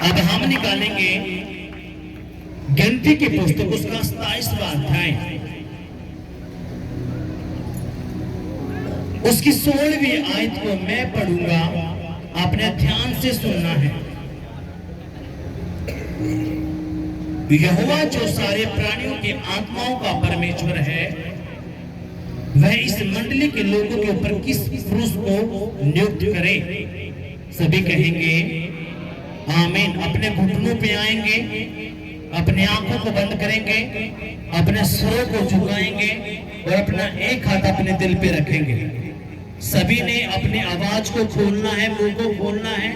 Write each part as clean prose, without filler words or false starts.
अब हम निकालेंगे गिनती की पुस्तक उसका 27वां अध्याय, उसकी 16वीं आयत को मैं पढ़ूंगा, आपने ध्यान से सुनना है। यहोवा जो सारे प्राणियों की आत्माओं का परमेश्वर है, वह इस मंडली के लोगों के ऊपर किस पुरुष को नियुक्त करे? सभी कहेंगे आमीन। अपने घुटनों पे आएंगे, अपने आंखों को बंद करेंगे, अपने सिरों को झुकाएंगे और अपना एक हाथ अपने दिल पे रखेंगे। सभी ने अपनी आवाज को खोलना है, मुंह को खोलना है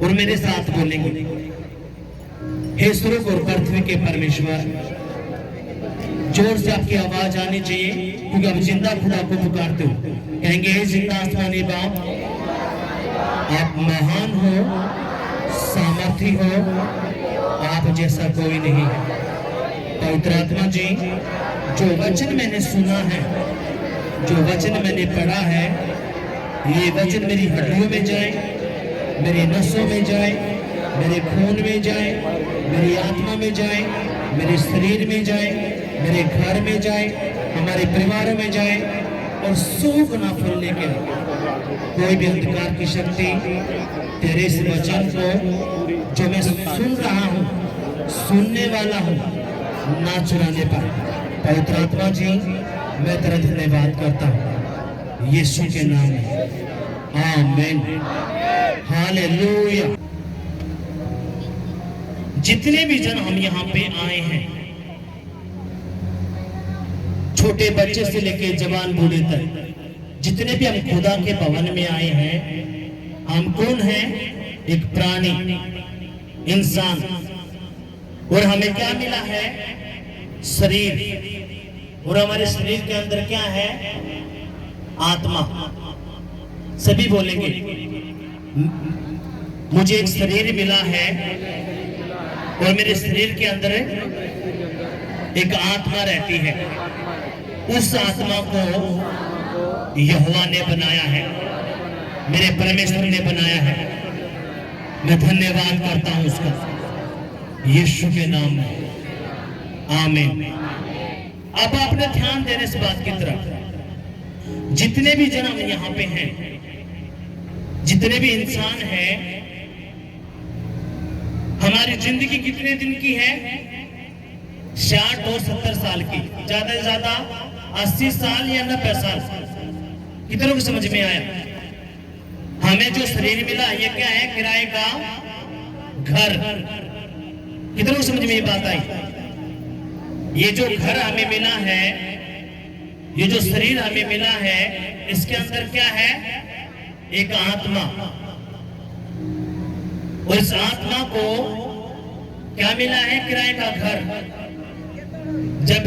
और मेरे साथ बोलेंगे, हे स्वर्ग और पृथ्वी के परमेश्वर। जोर से आपकी आवाज आनी चाहिए क्योंकि आप जिंदा खुदा को पुकारते हो। कहेंगे, हे जिंदा आसमानी बाप, आप महान हो, सामर्थी हो, आप जैसा कोई नहीं। पवित्र आत्मा जी, जो वचन मैंने सुना है, जो वचन मैंने पढ़ा है, ये वचन मेरी हड्डियों में जाए, मेरी नसों में जाए, मेरे खून में जाए, मेरी आत्मा में जाए, मेरे शरीर में जाए, मेरे घर में जाए, हमारे परिवारों में जाए और सूख ना फैलने के कोई भी अंधकार की शक्ति तेरे इस वचन को जो मैं सुन रहा हूँ, सुनने वाला हूँ, ना चुराने पाए। पवित्र आत्मा जी, मैं तेरा धन्यवाद करता हूँ यीशु के नाम में, आमीन, हालेलुया। जितने भी जन हम यहाँ पे आए हैं, छोटे बच्चे से लेके जवान बूढ़े तक, जितने भी हम खुदा के भवन में आए हैं, हम कौन हैं? एक प्राणी, इंसान। और हमें क्या मिला है? शरीर। और हमारे शरीर के अंदर क्या है? आत्मा। सभी बोलेंगे, मुझे एक शरीर मिला है और मेरे शरीर के अंदर एक आत्मा रहती है। उस आत्मा को यहोवा ने बनाया है, मेरे परमेश्वर ने बनाया है। मैं धन्यवाद करता हूं उसका यीशु के नाम में, आमीन। अब आपने ध्यान देने इस बात की तरफ, जितने भी जन हम यहाँ पे हैं, जितने भी इंसान हैं, हमारी जिंदगी कितने दिन की है? 60 और 70 साल की, ज्यादा से ज्यादा 80 साल या 90 साल। कितनों को समझ में आया? हमें जो शरीर मिला, ये क्या है? किराए का घर। कितनों को समझ में ये बात आई? ये जो घर हमें मिला है, ये जो शरीर हमें मिला है, इसके अंदर क्या है? एक आत्मा। और इस आत्मा को क्या मिला है? किराए का घर। जब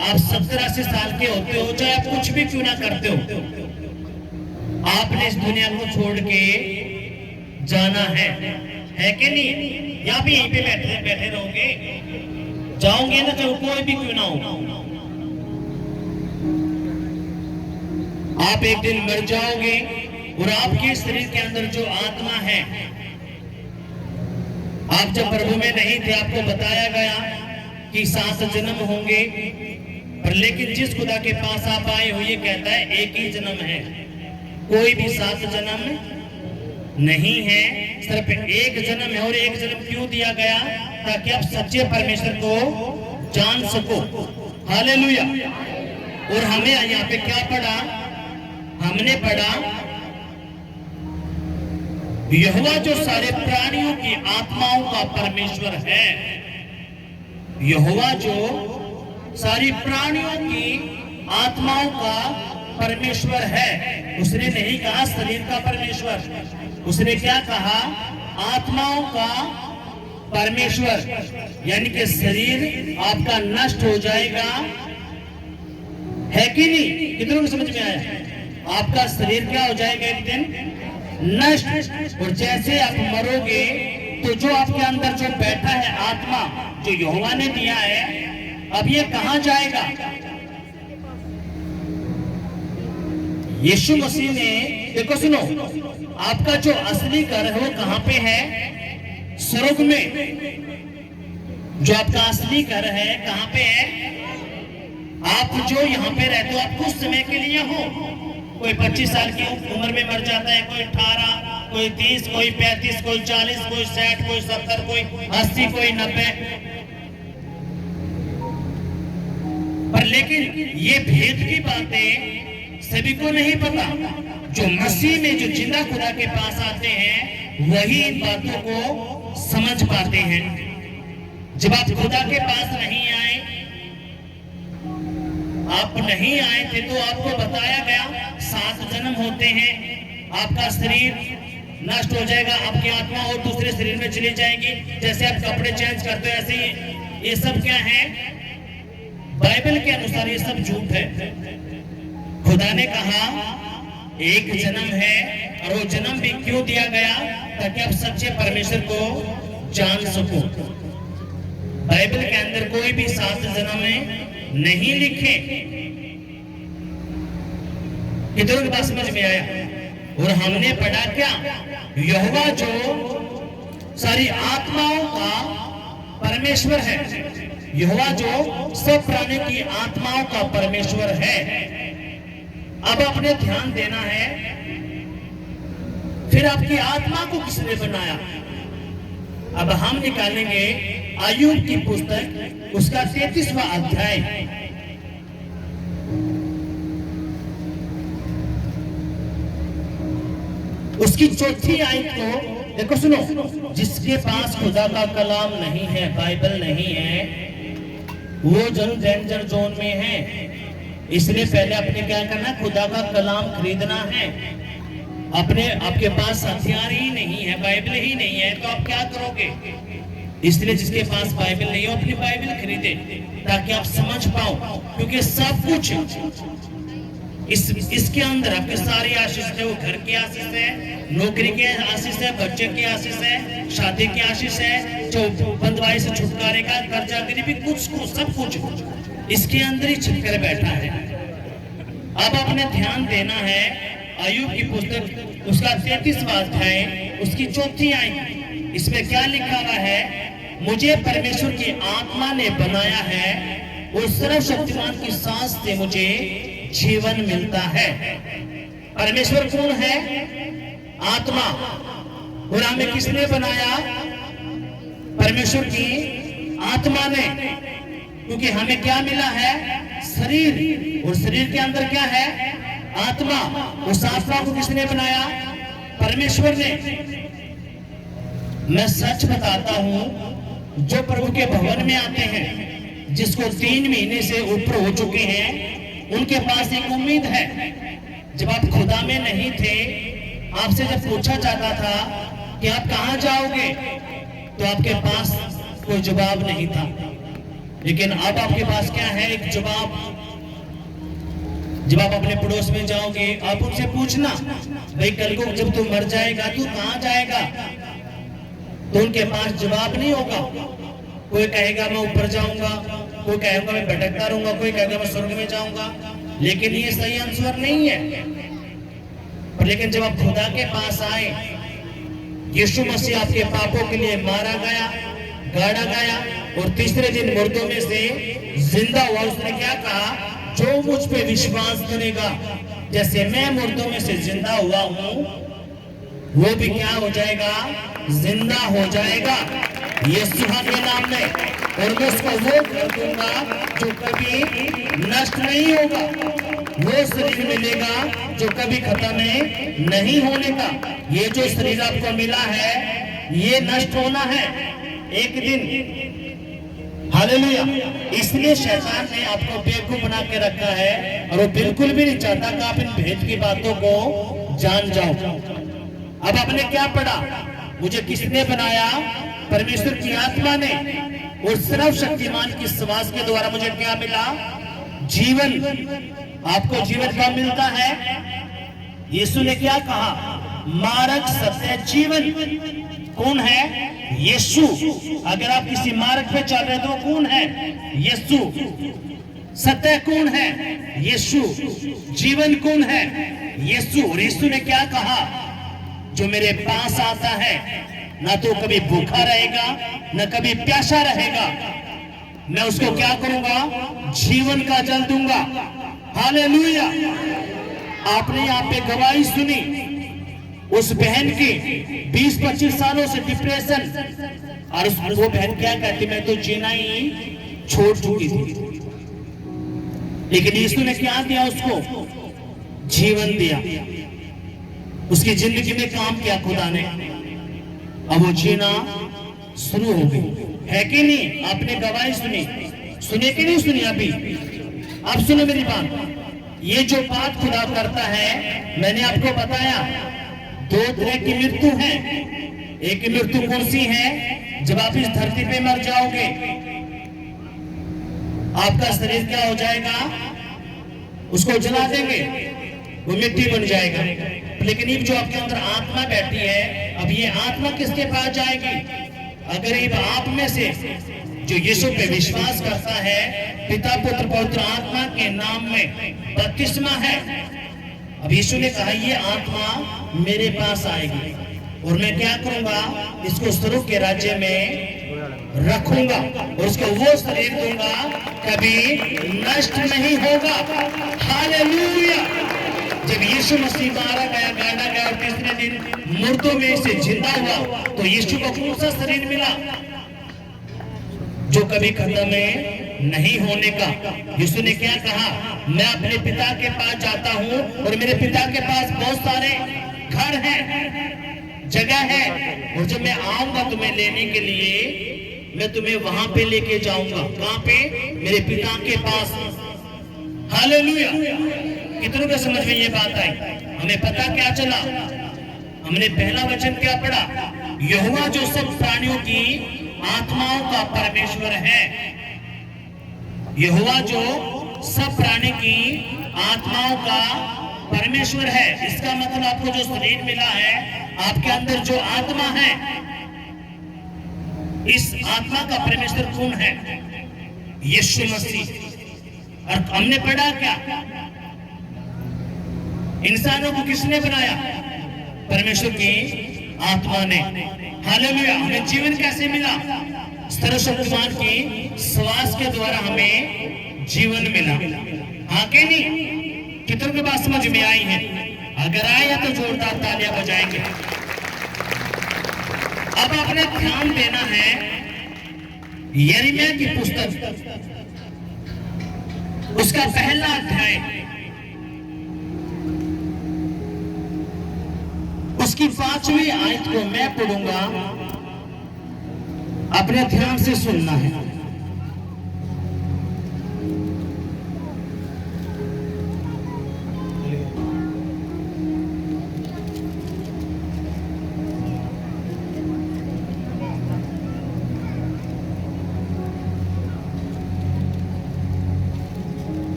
आप 70-80 साल के होते हो, चाहे आप कुछ भी क्यों ना करते हो, आपने इस दुनिया को छोड़ के जाना है कि नहीं? या भी यहीं पे बैठे रहोगे? जाओगे ना, चाहे कोई भी क्यों ना हो। आप एक दिन मर जाओगे और आपके शरीर के अंदर जो आत्मा है, आप जब प्रभु में नहीं थे, आपको बताया गया कि 7 जन्म होंगे, पर लेकिन जिस खुदा के पास आप आए हो, ये कहता है एक ही जन्म है। कोई भी 7 जन्म नहीं है, सिर्फ एक जन्म है। और एक जन्म क्यों दिया गया? ताकि आप सच्चे परमेश्वर को जान सको। हालेलुया। और हमें यहाँ पे क्या पढ़ा? हमने पढ़ा, यहोवा जो सारे प्राणियों की आत्माओं का परमेश्वर है। यहोवा जो सारी प्राणियों की आत्माओं का परमेश्वर है। उसने नहीं कहा शरीर का परमेश्वर, उसने क्या कहा? आत्माओं का परमेश्वर। यानी कि शरीर आपका नष्ट हो जाएगा, है कि नहीं? कितनों को समझ में आया? आपका शरीर क्या हो जाएगा? एक दिन नष्ट। और जैसे आप मरोगे तो जो आपके अंदर जो बैठा है आत्मा, जो यहोवा ने दिया है, अब ये कहां जाएगा? यीशु मसीह ने, देखो सुनो, आपका जो असली घर है वो कहां पे है? स्वर्ग में जो आपका असली घर है कहां पे है? आप जो यहाँ पे रहते हो आप कुछ समय के लिए हो। कोई 25 साल की उम्र में मर जाता है, कोई 18, कोई 30, कोई 35, कोई 40, कोई 60, कोई 70, कोई 80, कोई 90। पर लेकिन ये भेद की बातें सभी को नहीं पता। जो मसीह में जो जिंदा खुदा के पास आते हैं वही इन बातों को समझ पाते हैं। जब आप खुदा के पास नहीं आए, आप नहीं आए थे तो आपको बताया गया 7 जन्म होते हैं, आपका शरीर नष्ट हो जाएगा, आपकी आत्मा और दूसरे शरीर में चली जाएगी। जैसे आप कपड़े चेंज करते हो ऐसे ये सब क्या है? बाइबल के अनुसार ये सब झूठ है। खुदा ने कहा एक जन्म है, और वो जन्म भी क्यों दिया गया? ताकि आप सच्चे परमेश्वर को जान सको। बाइबल के अंदर कोई भी 7 जन्म में नहीं लिखे। कितनों की बात समझ में आया? और हमने पढ़ा क्या? यहोवा जो सारी आत्माओं का परमेश्वर है, यहोवा जो सब प्राणी की आत्माओं का परमेश्वर है। अब आपने ध्यान देना है, फिर आपकी आत्मा को किसने बनाया? अब हम निकालेंगे अय्यूब की पुस्तक, उसका 33वां अध्याय। उसकी 4थी आयत को देखो, सुनो। जिसके पास खुदा का कलाम नहीं है, बाइबल नहीं है, वो जरूर डेंजर जोन में है। इसलिए पहले अपने क्या करना? खुदा का कलाम खरीदना है। आपके पास हथियार ही नहीं है, बाइबल ही नहीं है, तो आप क्या करोगे? इसलिए जिसके पास बाइबल नहीं हो अपनी बाइबल खरीदे, ताकि आप समझ पाओ। क्योंकि सब कुछ इसके अंदर आपके सारी आशीष है। वो घर की आशीष है, नौकरी की आशीष है, बच्चे की आशीष है, शादी की आशीष है, जो बंदवाई से छुटकारे का, कर्जा गरीबी, कुछ सब कुछ इसके अंदर ही छिपकर बैठा है। अब आपने ध्यान देना है, अय्यूब की पुस्तक उसका 33वां अध्याय, उसकी 4थी आयत। इसमें क्या लिखा हुआ है? मुझे परमेश्वर की आत्मा ने बनाया है, और सर्वशक्तिमान की सांस से मुझे जीवन मिलता है। परमेश्वर कौन है? आत्मा। और हमें किसने बनाया? परमेश्वर की आत्मा ने। क्योंकि हमें क्या मिला है? शरीर, और शरीर के अंदर क्या है? आत्मा। उस आत्मा को किसने बनाया? परमेश्वर ने। मैं सच बताता हूं, जो प्रभु के भवन में आते हैं, जिसको 3 महीने से ऊपर हो चुके हैं, उनके पास एक उम्मीद है। जब आप खुदा में नहीं थे, आपसे जब पूछा जाता था कि आप कहां जाओगे, तो आपके पास कोई जवाब नहीं था। लेकिन अब आपके पास क्या है? एक जवाब। जब आप अपने पड़ोस में जाओगे, आप उनसे पूछना, भाई कल को जब तू मर जाएगा तू कहां जाएगा? तो उनके पास जवाब नहीं होगा। कोई कहेगा मैं ऊपर जाऊंगा, कोई कहेगा मैं भटकता रहूंगा, कोई कहेगा मैं स्वर्ग में जाऊंगा। लेकिन ये सही आंसर नहीं है। पर लेकिन जब आप खुदा के पास आए, यीशु मसीह आपके पापों के लिए मारा गया, गाड़ा गया, और तीसरे दिन मुर्दों में से जिंदा हुआ। उसने क्या कहा? जो मुझ पे विश्वास करेगा, जैसे मैं मुर्दों में से जिंदा हुआ हूं, वो भी क्या हो जाएगा? जिंदा हो जाएगा यीशु के नाम में। और मैं उसको वो कर दूंगा जो कभी नष्ट नहीं होगा, वो शरीर मिलेगा जो कभी खत्म नहीं होने का। ये जो शरीर आपको मिला है, ये नष्ट होना है एक दिन। हालेलुया। इसलिए शैतान ने आपको बेवकूफ बना के रखा है, और वो बिल्कुल भी नहीं चाहता कि आप इन भेद की बातों को जान जाओ। अब आपने क्या पढ़ा? मुझे किसने बनाया? परमेश्वर की आत्मा ने। और सर्वशक्तिमान की श्वास के द्वारा मुझे क्या मिला? जीवन। आपको जीवन कब मिलता है? यीशु ने क्या कहा? मार्ग, सत्य, जीवन। कौन है? यीशु। अगर आप किसी मार्ग पे चल रहे तो कौन है? यीशु। सत्य कौन है? यीशु। जीवन कौन है? यीशु। और यीशु ने क्या कहा? जो मेरे पास आता है ना तो कभी भूखा रहेगा ना कभी प्यासा रहेगा। मैं उसको क्या करूंगा? जीवन का जल दूंगा। हालेलुया। आपने यहाँ पे गवाही सुनी उस बहन की 20-25 सालों से डिप्रेशन, और वो बहन क्या कहती, मैं तो जीना ही छोड़ चुकी थी, लेकिन यीशु ने क्या दिया उसको? जीवन दिया। उसकी जिंदगी में काम किया खुदा ने, अब वो जीना शुरू हो गई। है कि नहीं? आपने गवाही सुनी, सुने कि नहीं सुनी अभी? अब सुनो मेरी बात। ये जो बात खुदा करता है, मैंने आपको बताया 2 तरह की मृत्यु है। एक की मृत्यु कौन सी है? जब आप इस धरती पे मर जाओगे, आपका शरीर क्या हो जाएगा? उसको जला देंगे, वो मिट्टी बन जाएगा। लेकिन ये जो आपके अंदर आत्मा बैठी है, अब ये आत्मा किसके पास जाएगी? अगर ये आप में से जो यीशु पे विश्वास करता है, पिता पुत्र पवित्र आत्मा के नाम में बपतिस्मा है, अब यीशु ने कहा ये आत्मा मेरे पास आएगी और मैं क्या करूंगा? इसको स्वर्ग के राज्य में रखूंगा और उसको वो शरीर दूंगा, कभी नष्ट नहीं होगा। हालेलुया। जब यीशु मसीह मारा गया, गाड़ा गया और तीसरे दिन मुर्दों में से जिंदा हुआ, तो यीशु को कौन सा शरीर मिला? जो कभी खत्म नहीं होने का। यीशु ने क्या कहा? मैं अपने पिता के पास जाता हूं और मेरे पिता के पास बहुत सारे घर हैं, जगह है, और जब मैं आऊंगा तुम्हें लेने के लिए, मैं तुम्हें वहां पे लेके जाऊंगा। कहां पे? मेरे पिता के पास। हालेलुया। कितनों को समझ में ये बात आई? हमें पता क्या चला? हमने पहला वचन क्या पढ़ा? यहोवा जो सब प्राणियों की आत्माओं का परमेश्वर है। यहोवा जो सब प्राणी की आत्माओं का परमेश्वर है। इसका मतलब आपको जो शरीर मिला है, आपके अंदर जो आत्मा है, इस आत्मा का परमेश्वर कौन है? यीशु मसीह। और हमने पढ़ा क्या? इंसानों को किसने बनाया? परमेश्वर की आत्मा ने। हालेलुया। हमें जीवन कैसे मिला? सर्वशक्तिमान की श्वास के द्वारा हमें जीवन मिला। हाँ कि नहीं? कितनों के बात समझ में आई है? अगर आया तो जोरदार तालियां बजाएंगे। अब आपने ध्यान देना है यिर्मयाह की पुस्तक, उसका पहला अध्याय, उसकी 5वीं आयत को मैं पढ़ूंगा, अपने ध्यान से सुनना है।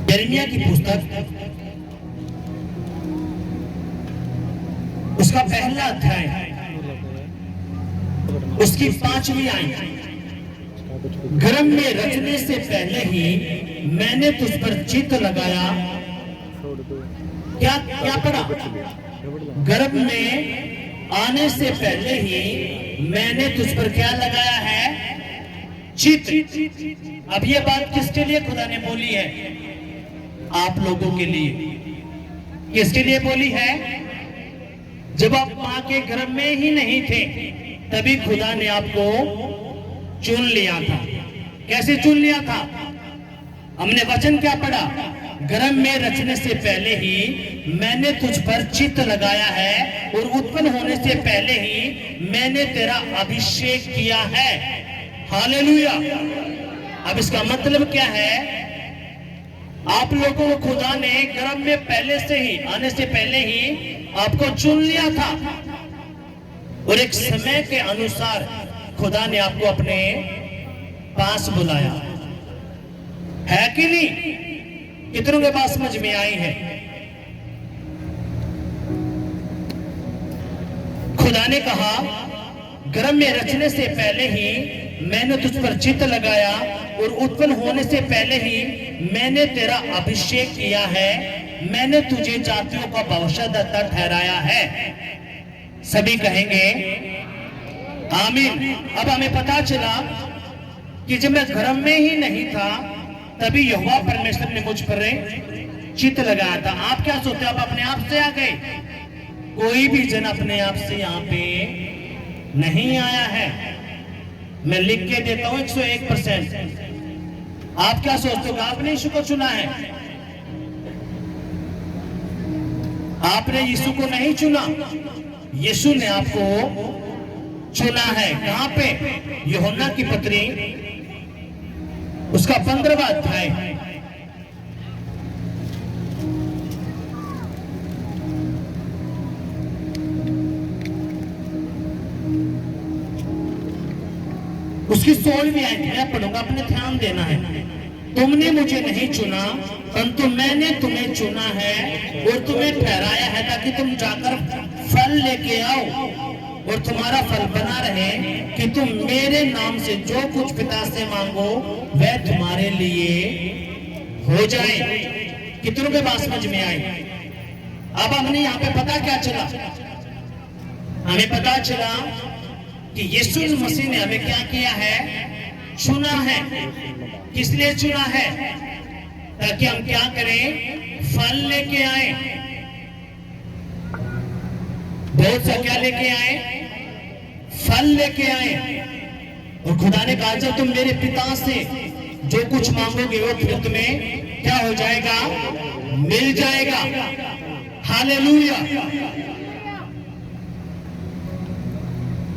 यिर्मयाह की पुस्तक, उसका पहला अध्याय, उसकी 5वीं आयत। गर्भ में रचने से पहले ही मैंने तुझ पर चित्त लगाया। क्या क्या पढ़ा? गर्भ में आने से पहले ही मैंने तुझ पर क्या लगाया है? चित्त। अब ये बात किसके लिए खुदा ने बोली है? आप लोगों के लिए। किसके लिए बोली है? जब आप मां के गर्भ में ही नहीं थे, तभी खुदा ने आपको चुन लिया था। कैसे चुन लिया था? हमने वचन क्या पढ़ा? गर्भ में रचने से पहले ही मैंने तुझ पर चित्त लगाया है और उत्पन्न होने से पहले ही मैंने तेरा अभिषेक किया है। हालेलुया। अब इसका मतलब क्या है? आप लोगों को खुदा ने गर्भ में पहले से ही, आने से पहले ही आपको चुन लिया था और एक समय के अनुसार खुदा ने आपको अपने पास बुलाया। है कि नहीं? कितनों के पास समझ में आई है? खुदा ने कहा गर्भ में रचने से पहले ही मैंने तुझ पर चित्त लगाया और उत्पन्न होने से पहले ही मैंने तेरा अभिषेक किया है। मैंने तुझे जातियों का भविष्यद्वक्ता ठहराया है। सभी कहेंगे आमीन। अब हमें पता चला कि जब मैं घर में ही नहीं था तभी यहोवा परमेश्वर ने मुझ पर चित्त लगाया था। आप क्या सोचते हो, आप अपने आप से आ गए? कोई भी जन अपने आप से यहाँ पे नहीं आया है। मैं लिख के देता हूं 101%। आप क्या सोचते हो, आपने यीशु को चुना है? आपने यीशु को नहीं चुना, यीशु ने आपको चुना है। कहां पे? यूहन्ना की पत्री उसका 15वां अध्याय। उसकी 16वीं आयत मैं पढ़ूंगा, अपने ध्यान देना है। तुमने मुझे नहीं चुना परंतु मैंने तुम्हें चुना है और तुम्हें ठहराया है ताकि तुम जाकर फल लेके आओ और तुम्हारा फल बना रहे कि तुम मेरे नाम से जो कुछ पिता से मांगो वह तुम्हारे लिए हो जाए। कितनों के बात समझ में आई? अब हमने यहाँ पे पता क्या चला? हमें पता चला कि यीशु मसीह ने हमें क्या किया है? चुना है। किस लिए चुना है? ताकि हम क्या करें? फल लेके आए। बहुत सा क्या लेके आए? फल लेके आए। और खुदा ने कहा जब तुम मेरे पिता से जो कुछ मांगोगे वो फिर तुम्हें क्या हो जाएगा? मिल जाएगा। हालेलुया।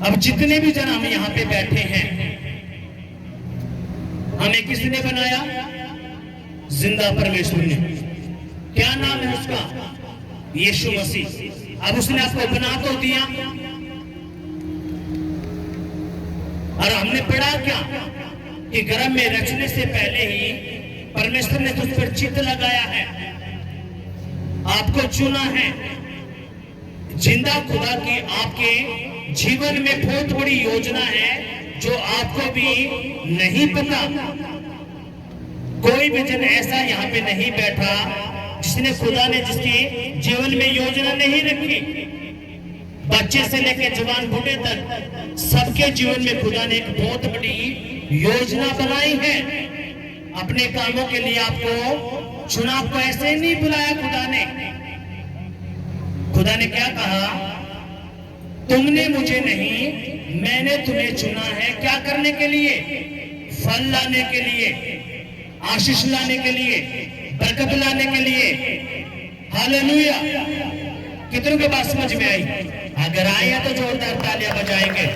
अब जितने भी जन हम यहाँ पे बैठे हैं, हमें किसने बनाया? जिंदा परमेश्वर ने। क्या नाम है उसका? यीशु मसीह। अब उसने आपको बना तो दिया, और हमने पढ़ा क्या कि गर्भ में रचने से पहले ही परमेश्वर ने तुझ पर चित्त लगाया है, आपको चुना है। जिंदा खुदा की आपके जीवन में बहुत बड़ी योजना है जो आपको भी नहीं पता। कोई भी जन ऐसा यहाँ पे नहीं बैठा जिसने खुदा ने जिसके जीवन में योजना नहीं रखी। बच्चे से लेकर जवान बूढ़े तक सबके जीवन में खुदा ने एक बहुत बड़ी योजना बनाई है। अपने कामों के लिए आपको चुना, आपको ऐसे नहीं बुलाया खुदा ने। खुदा ने क्या कहा? तुमने मुझे नहीं, मैंने तुम्हें चुना है। क्या करने के लिए? फल लाने के लिए, आशीष लाने के लिए, बरकत लाने के लिए। हालेलुया। कितनों के बात समझ में आई? अगर आए तो जोरदार तालियां बजाएंगे।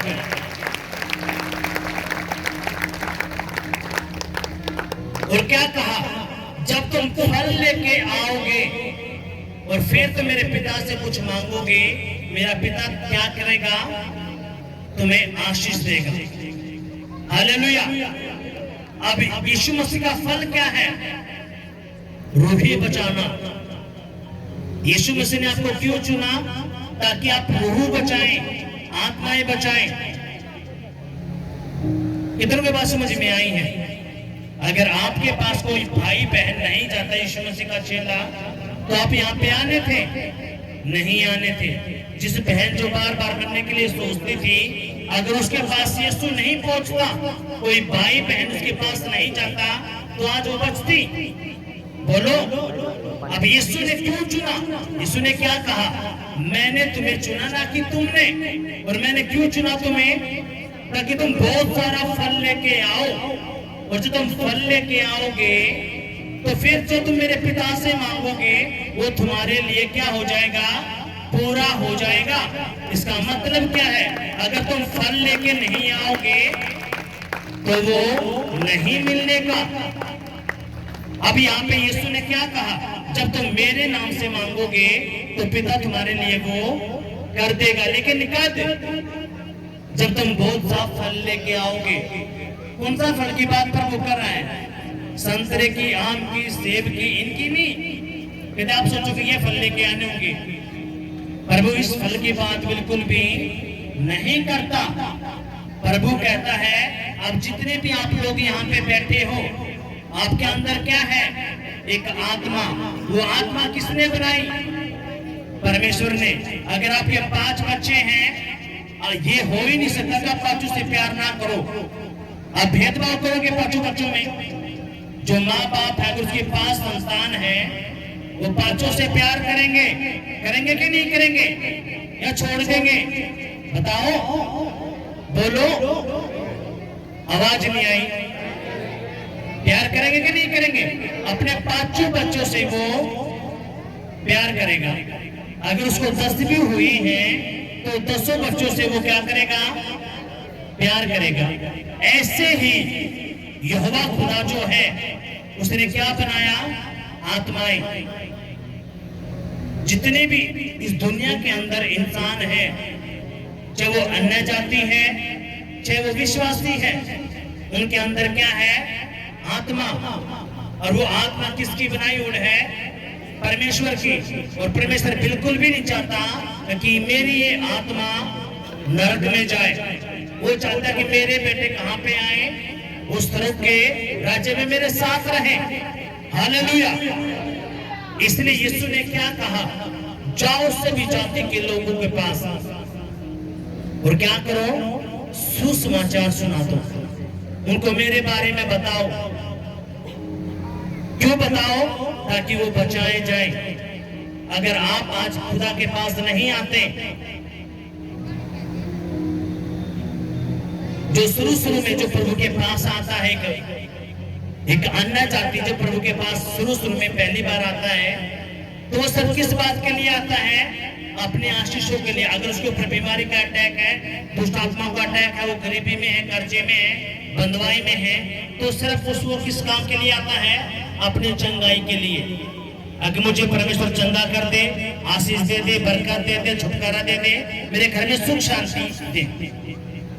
और क्या कहा? जब तुम फल लेके आओगे और फिर तुम मेरे पिता से कुछ मांगोगे, मेरा पिता क्या करेगा? तुम्हें आशीष देगा। हालेलुया। अब यीशु मसीह का फल क्या है? रूही बचाना। यीशु मसीह ने आपको क्यों चुना? ताकि आप रूह बचाएं, आत्माएं बचाएं। कितनों के बात समझ में आई है? अगर आपके पास कोई भाई बहन नहीं जाता यीशु मसीह का चेला, तो आप यहाँ पे आने थे? नहीं आने थे। जिस बहन जो बार बार करने के लिए सोचती थी, अगर उसके पास यीशु नहीं पहुंचता, कोई भाई बहन उसके पास नहीं जाता, तो आज वो बचती? बोलो। अब यीशु ने क्यों चुना? यीशु ने क्या कहा? मैंने तुम्हें चुना, ना कि तुमने। और मैंने क्यों चुना तुम्हें? ताकि तुम बहुत सारा फल लेके आओ, और जब तुम फल लेके आओगे तो फिर जो तुम मेरे पिता से मांगोगे वो तुम्हारे लिए क्या हो जाएगा? पूरा हो जाएगा। इसका मतलब क्या है? अगर तुम फल लेके नहीं आओगे तो वो नहीं मिलने का। अब यहाँ पे यीशु ने क्या कहा? जब तुम मेरे नाम से मांगोगे तो पिता तुम्हारे लिए वो कर देगा। लेकिन कब? जब तुम बहुत सा फल लेके आओगे। कौन सा फल की बात पर वो कर रहा है? संतरे की, आम की, सेब की, इनकी नहीं। यदि आप सोचोगे ये फल लेके आने होंगे, प्रभु इस फल की बात बिल्कुल भी नहीं करता। प्रभु कहता है अब जितने भी आप लोग यहाँ पे बैठे हो, आपके अंदर क्या है? एक आत्मा। वो आत्मा किसने बनाई? परमेश्वर ने, अगर आपके 5 बच्चे हैं, ये हो ही नहीं सकता कि आप पांचों से प्यार ना करो। आप भेदभाव करोगे पांचों बच्चों में? जो माँ बाप है, अगर उसके 5 संतान है, वो पांचों से प्यार करेंगे, करेंगे कि नहीं करेंगे, या छोड़ देंगे? बताओ, बोलो, आवाज नहीं आई। प्यार करेंगे कि नहीं करेंगे? अपने 5 बच्चों से वो प्यार करेगा। अगर उसको 10 भी हुई है तो 10 बच्चों से वो क्या करेगा? प्यार करेगा। ऐसे ही यहोवा खुदा जो है, उसने क्या बनाया? आत्माएं। जितने भी इस दुनिया के अंदर इंसान है, चाहे वो अन्य जाति है, चाहे वो विश्वासी है, उनके अंदर क्या है? आत्मा। और वो आत्मा किसकी बनाई हुई है? परमेश्वर की। और परमेश्वर बिल्कुल भी नहीं चाहता कि मेरी ये आत्मा नरक में जाए। वो चाहता कि मेरे बेटे कहां पे आए? उस तरफ के राज्य में मेरे साथ रहे। हालेलुया। इसलिए यीशु ने क्या कहा? जाओ सभी जाति के लोगों के पास और क्या करो? सुसमाचार सुना दो, उनको मेरे बारे में बताओ। क्यों बताओ? ताकि वो बचाए जाए। अगर आप आज खुदा के पास नहीं आते, जो शुरू में जो प्रभु के पास आता है, एक अन्य जाति जो प्रभु के पास शुरू में पहली बार आता है, तो वो सब किस बात के लिए आता है? अपने आशीषों के लिए। अगर उसके ऊपर बीमारी का अटैक है, दुष्ट आत्माओं का अटैक है, वो गरीबी में है, कर्जे में है, बंधुआई में है, तो सिर्फ उसको किस काम के लिए आता है? अपने चंगाई के लिए। अगर मुझे परमेश्वर चंगा कर दे, आशीष दे दे, बरकत दे दे, छुटकारा दे दे, मेरे घर में सुख शांति दे।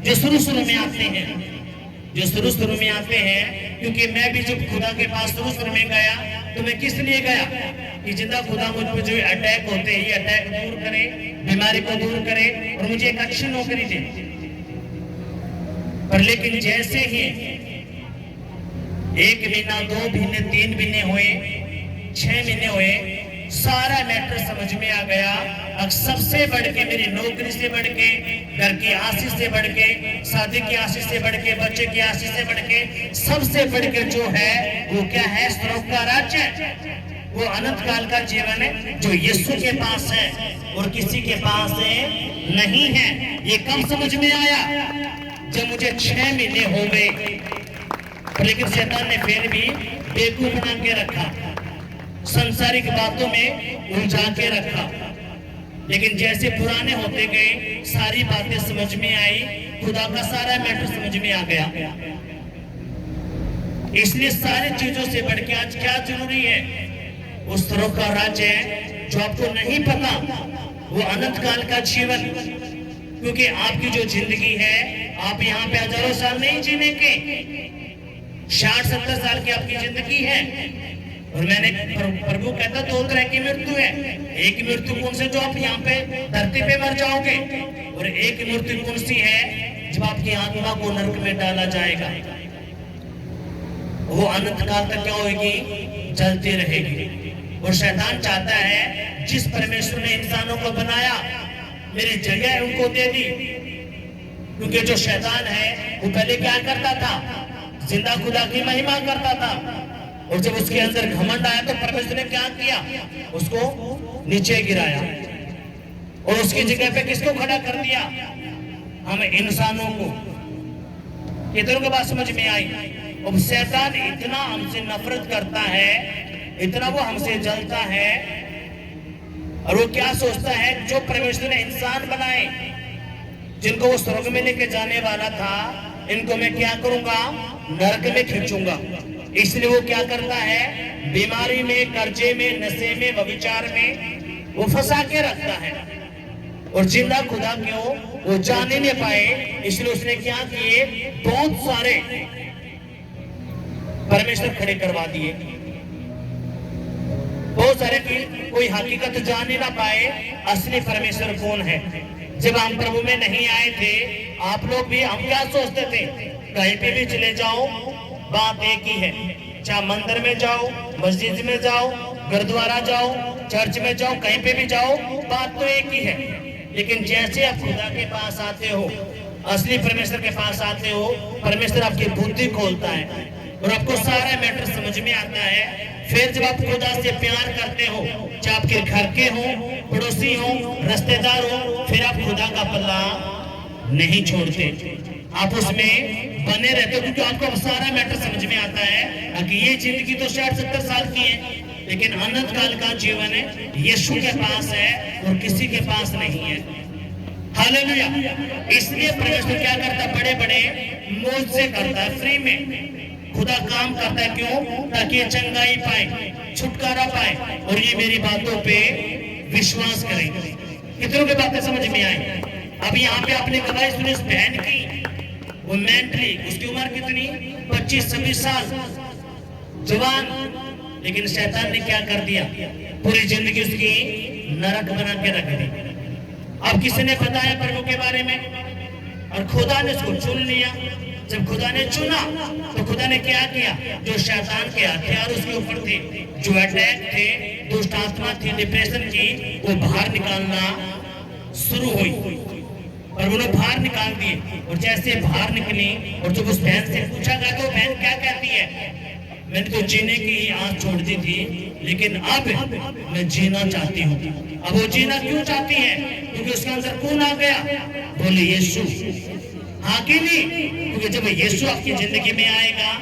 जो शुरू में आते हैं, जो शुरू में आते हैं, क्योंकि मैं भी जब खुदा के पास शुरू में गया, तो मैं किस लिए गया? कि जिंदा खुदा मुझ पर जो अटैक होते हैं, ये अटैक दूर करे, बीमारी को दूर करे और मुझे एक अच्छी नौकरी दे। पर लेकिन जैसे ही 1 महीना, 2 महीने, 3 महीने हुए, 6 महीने हुए, सारा मैटर समझ में आ गया। अब सबसे बढ़ के, मेरी नौकरी से बढ़ के, घर की आशीष से बढ़ के, शादी की आशीष से बढ़ के, बच्चे की आशीष से बढ़ के, सबसे बढ़ के जो है वो क्या है? स्वर्ग का राज्य। वो अनंत काल का जीवन है, जो यीशु के पास है और किसी के पास नहीं है। ये कब समझ में आया? जब मुझे 6 महीने हो गए। लेकिन शैतान ने फिर भी बेवकूफ बना के रखा, संसारिक बातों में उलझा के रखा। लेकिन जैसे पुराने होते गए, सारी बातें समझ में आई, खुदा का सारा मैटर समझ में आ गया। इसलिए सारी चीजों से बढ़ के आज क्या जरूरी है? उस तरह का राज्य है जो आपको नहीं पता, वो अनंत काल का जीवन। क्योंकि आपकी जो जिंदगी है, आप यहाँ पे हजारों साल नहीं जीने के, 60-70 साल की आपकी जिंदगी है। और मैंने प्रभु कहता 2 तरह की मृत्यु है। एक मृत्यु कौन सी? जो आप यहाँ पे धरती पे मर जाओगे। और एक मृत्यु कौन सी है? जब आपकी आत्मा को नरक में डाला जाएगा। वो अनंत काल तक क्या होगी? जलती रहेगी। और शैतान चाहता है, जिस परमेश्वर ने इंसानों को बनाया, मेरी जगह उनको दे दी। क्योंकि जो शैतान है वो पहले क्या करता था? जिंदा खुदा की महिमा करता था। और जब उसके अंदर घमंड आया तो परमेश्वर ने क्या किया? उसको नीचे गिराया और उसकी जगह पे किसको खड़ा कर दिया? हम इंसानों को। कितनों की बात समझ में आई? अब शैतान इतना हमसे नफरत करता है, इतना वो हमसे जलता है, और वो क्या सोचता है? जो परमेश्वर ने इंसान बनाए, जिनको वो स्वर्ग में लेके जाने वाला था, इनको मैं क्या करूंगा? नरक में खींचूंगा। इसलिए वो क्या करता है? बीमारी में, कर्जे में, नशे में, व्यभिचार में वो फंसा के रखता है। और जिंदा खुदा क्यों वो जान ही नहीं पाए, इसलिए उसने क्या किए? बहुत सारे परमेश्वर खड़े करवा दिए। बहुत सारे कोई हकीकत जान ही ना पाए असली परमेश्वर कौन है। जब हम प्रभु में नहीं आए थे, आप लोग भी, हम क्या सोचते थे? कहीं पे भी चले जाओ, बात एक ही है। चाहे मंदिर में जाओ, मस्जिद में जाओ, गुरुद्वारा जाओ, चर्च में जाओ, कहीं पे भी जाओ, बात तो एक ही है। लेकिन जैसे आप खुदा के पास आते हो, असली परमेश्वर के पास आते हो, परमेश्वर आपकी बुद्धि खोलता है और आपको सारा मैटर समझ में आता है। फिर जब आप खुदा से प्यार करते हो, चाहे आपके घर के हो, पड़ोसी हो, रिश्तेदार हो, फिर आप खुदा का पल्ला नहीं छोड़ते, आप उसमें बने रहते हो, क्योंकि आपको सारा मैटर समझ में आता है कि ये जिंदगी तो 60-70 साल की है, लेकिन अनंत काल का जीवन है यीशु के पास है और किसी के पास नहीं है। हालेलुया। इसलिए परमेश्वर क्या करता है, बड़े बड़े मौजे करता है, फ्री में खुदा काम करता है। क्यों? ताकि ये चंगाई पाए, छुटकारा पाए और ये मेरी बातों पे विश्वास करें। कितनों की बातें समझ में आई? अब यहाँ पे आपने गवाही सुनी उस बहन की, वो मेंटली उसकी उम्र कितनी, 25-26 साल, जवान, लेकिन शैतान ने क्या कर दिया, पूरी जिंदगी उसकी नरक बना के रख दी। अब किसी ने बताया प्रभु के बारे में और खुदा ने उसको चुन लिया। जब खुदा ने चुना तो खुदा ने क्या किया, जो शैतान के हथियार उसके ऊपर थे, जो अटैक थे, दुष्ट आत्मा थी, डिप्रेशन की, वो बाहर निकालना शुरू हुई और उन्होंने बाहर निकाल दिए। और जैसे बाहर निकली और जब उस बहन से पूछा गया तो बहन क्या कहती है, मैंने तो जीने की आस छोड़ दी थी, लेकिन अब मैं जीना चाहती हूँ। अब वो जीना क्यों चाहती है? क्योंकि उसके अंदर कौन आ गया? बोले यीशु। हाँ कि नहीं? क्योंकि जब यीशु आपकी जिंदगी में आएगा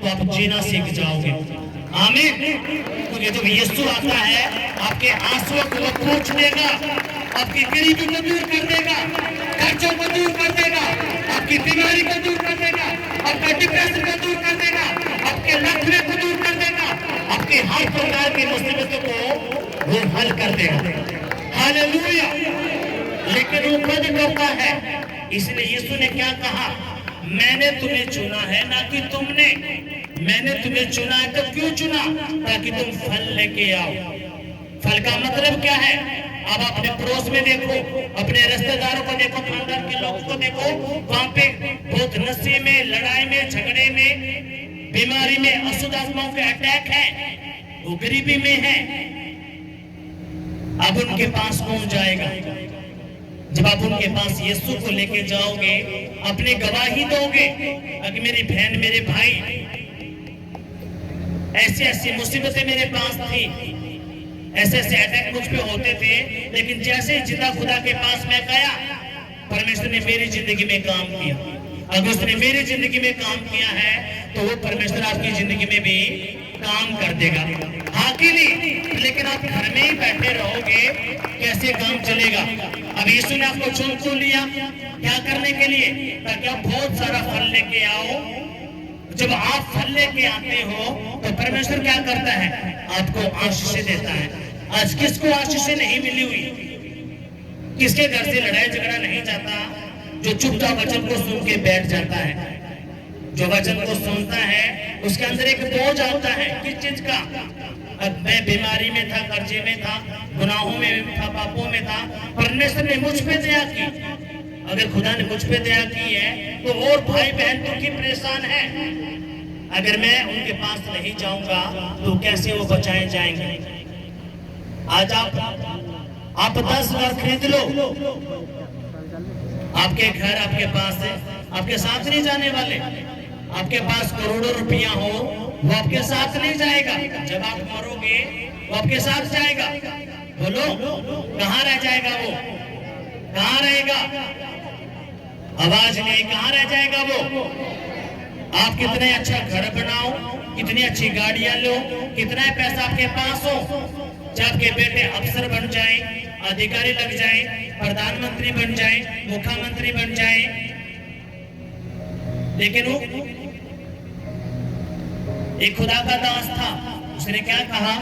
तो आप जीना सीख जाओगे। आमीन। क्योंकि जब यीशु आता है आपके आंसुओं को पोंछ देगा, आपकी गरीबी को दूर कर देगा, कर्जों को दूर कर देगा, आपकी बीमारी को दूर कर देगा, आपका डिप्रेशन को दूर कर देगा, आपके लक्ष्य को दूर कर देगा, आपके हर प्रकार की मुसीबतों को वो हल कर देगा। हालेलुया। लेकिन वो खुद करता है। इसलिए यीशु ने क्या कहा, मैंने तुम्हें चुना है ना कि तुमने, मैंने तुम्हें चुना है। तो क्यों चुना? ताकि तुम फल लेके आओ। फल का मतलब क्या है? अब अपने पड़ोस में देखो, अपने रिश्तेदारों को देखो, खानदान के लोगों को देखो, वहां पे बहुत नशे में, लड़ाई में, झगड़े में, बीमारी में, अशुद्ध आत्माओं के अटैक है, वो गरीबी में है। अब उनके पास कौन जाएगा? जब आप उनके पास यीशु को लेके जाओगे, अपनी गवाही दोगे कि मेरी बहन, मेरे भाई, ऐसी ऐसी मुसीबतें मेरे पास थी, ऐसे ऐसे अटैक मुझ पे होते थे, लेकिन जैसे जिंदा खुदा के पास मैं गया, परमेश्वर ने मेरी जिंदगी में काम किया। अगर उसने मेरी जिंदगी में काम किया है तो वो परमेश्वर आपकी जिंदगी में भी काम कर देगा। हाँ कि नहीं? लेकिन आप घर में ही बैठे रहोगे, कैसे काम चलेगा? अब यीशु ने आपको चुन तो लिया, क्या करने के लिए? ताकि आप बहुत सारा फल लेके आओ। जब आप फल लेके आते हो तो परमेश्वर क्या करता है? आपको आशीष देता है। आज किसको आशीष नहीं मिली हुई? किसके घर से लड़ाई झगड़ा नहीं जाता? जो चुपचाप वचन को सुन के बैठ जाता है, जो वचन को सुनता है, उसके अंदर एक बोझ आता है। किस चीज का? अब मैं बीमारी में था, कर्जे में था, गुनाहों में था, पापों में था, परमेश्वर ने मुझ पे दया की। अगर खुदा ने मुझ पे दया की है तो और भाई बहन दुखी परेशान है, अगर मैं उनके पास नहीं जाऊंगा तो कैसे वो बचाए जाएंगे? आज आप 10,000 खरीद लो, आपके घर आपके पास है, आपके साथ नहीं जाने वाले। आपके पास करोड़ों रुपया हो, वो आपके साथ नहीं जाएगा। जब आप मरोगे वो आपके साथ जाएगा। बोलो, कहाँ रह जाएगा वो? कहाँ रहेगा? आवाज नहीं, कहाँ रह जाएगा वो? आप कितने अच्छा घर बनाओ, कितनी अच्छी गाड़ियां लो, कितना पैसा आपके पास हो, जब आपके बेटे अफसर बन जाए, अधिकारी लग जाए, प्रधानमंत्री बन जाए, मुख्यमंत्री बन जाए, लेकिन वो एक खुदा का दास था, उसने क्या कहा?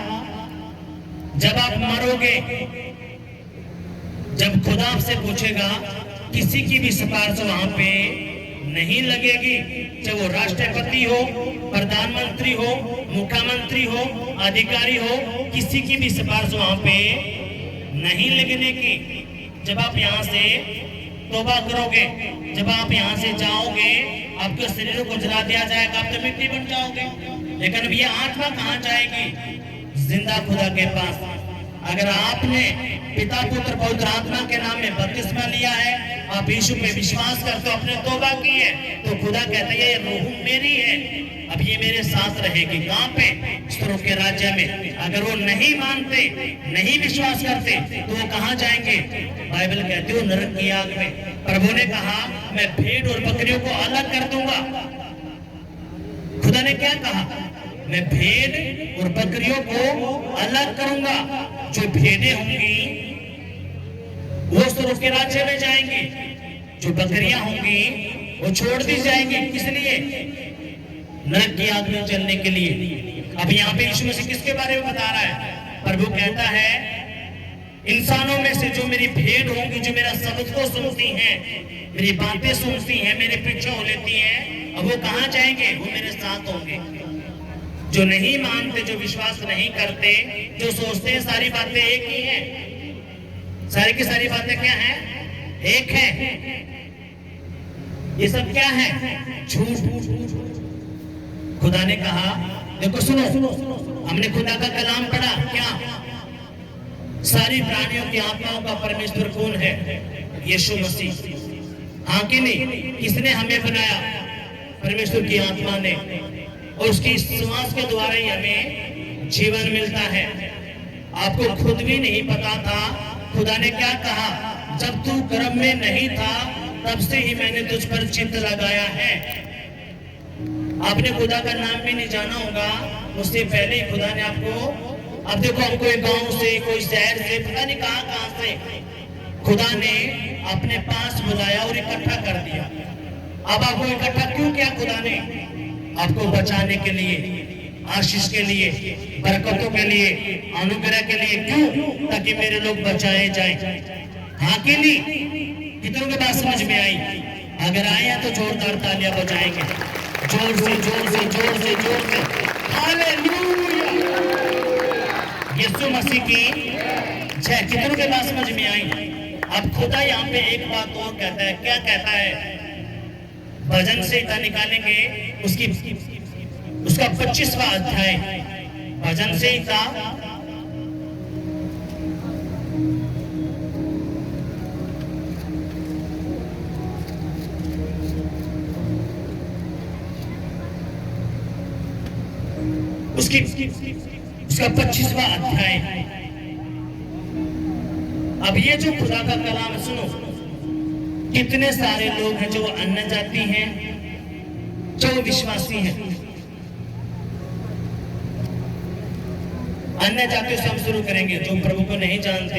जब आप मरोगे, जब खुदा आपसे पूछेगा, किसी की भी सिफारिश वहां पे नहीं लगेगी, चाहे वो राष्ट्रपति हो, प्रधानमंत्री हो, मुख्यमंत्री हो, अधिकारी हो, किसी की भी सिफारिश वहां पे नहीं लगने की। जब आप यहाँ से तौबा करोगे, जब आप यहाँ से जाओगे, आपके शरीर को जला दिया जाएगा, आप तो मिट्टी बन जाओगे। लेकिन अब ये आत्मा कहाँ जाएगी? जिंदा खुदा के पास। अगर आपने पिता पुत्र पवित्र आत्मा के नाम में बपतिस्मा लिया है, आप यीशु पे विश्वास करते हो, अपने तौबा की है, तो खुदा कहता है ये रूह मेरी है, अब ये मेरे साथ रहेगी। कहां पे? स्वर्ग के राज्य में। अगर वो नहीं मानते, नहीं विश्वास करते, तो वो कहां जाएंगे? बाइबल कहती है नरक की आग में। प्रभु ने कहा मैं भेड़ और बकरियों को अलग कर दूंगा। खुदा ने क्या कहा? मैं भेड़ और बकरियों को अलग करूंगा। जो भेड़ें होंगी वो स्वर्ग के राज्य में जाएंगी, जो बकरियां होंगी वो छोड़ दी जाएंगी। किस लिए? नरक की आग में जलने के लिए। अब यहाँ पे यीशु मसीह किसके बारे में बता रहा है? प्रभु कहता है इंसानों में से जो मेरी भेड़ होंगी, जो मेरा शब्द को सुनती हैं, मेरी बातें सुनती हैं, मेरे पीछे हो लेती हैं, अब वो कहाँ जाएंगे? वो मेरे साथ होंगे। जो नहीं मानते, जो विश्वास नहीं करते, जो सोचते हैं सारी बातें एक ही हैं, सारी की सारी बातें क्या हैं? एक है। ये सब क्या है? झूठ। खुदा ने कहा देखो सुनो, हमने खुदा का कलाम पढ़ा, क्या? सारी प्राणियों की आत्माओं का परमेश्वर कौन है? यीशु मसीह। हाँ कि नहीं? किसने हमें बनाया? परमेश्वर की आत्मा ने। और उसकी श्वास के द्वारा ही हमें जीवन मिलता है। आपको खुद भी नहीं पता था। खुदा ने क्या कहा? जब तू गर्भ में नहीं था तब से ही मैंने तुझ पर चित्त लगाया है। आपने खुदा का नाम भी नहीं जाना होगा, उससे पहले ही खुदा ने आपको, अब देखो हम कोई गांव से, कोई शहर से, पता नहीं कहां से खुदा ने अपने पास बुलाया और इकट्ठा कर दिया। अब आपको इकट्ठा क्यों किया खुदा ने? आपको बचाने के लिए, आशीष के लिए, बरकतों के लिए, अनुग्रह के लिए। क्यों? ताकि मेरे लोग बचाए जाए। हाँ कि नहीं? कितनों के बात समझ में आई? अगर आया तो जोरदार तालियां बजाएंगे, जोर से जोर से जोर से जोर से। हालेलुया! यीशु मसीह की जय। कितनों के बात समझ में आई? अब खुदा यहाँ पे एक बात और कहता है। क्या कहता है? भजन संहिता निकालेंगे, उसका 25वां अध्याय, भजन संहिता उसका 25वां अध्याय। अब ये जो खुदा का कलाम सुनो, कितने सारे लोग हैं जो अन्य जाति हैं, जो विश्वासी हैं। अन्य जातियों से हम शुरू करेंगे। जो प्रभु को नहीं जानते